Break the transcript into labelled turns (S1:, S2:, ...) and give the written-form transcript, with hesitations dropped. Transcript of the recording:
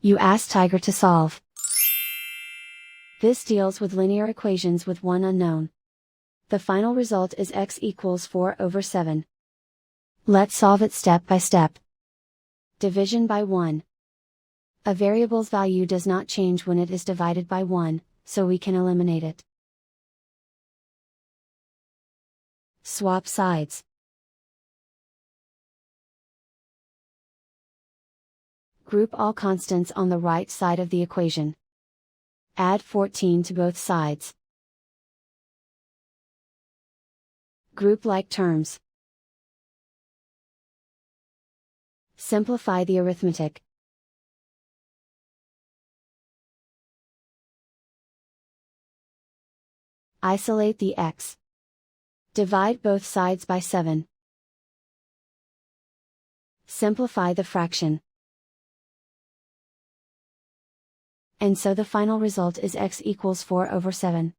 S1: You ask Tiger to solve. This deals with linear equations with one unknown. The final result is x equals 4/7. Let's solve it step by step. Division by 1. A variable's value does not change when it is divided by 1, so we can eliminate it. Swap sides. Group all constants on the right side of the equation. Add 14 to both sides. Group like terms. Simplify the arithmetic. Isolate the x. Divide both sides by 7. Simplify the fraction. And so the final result is x equals 4/7.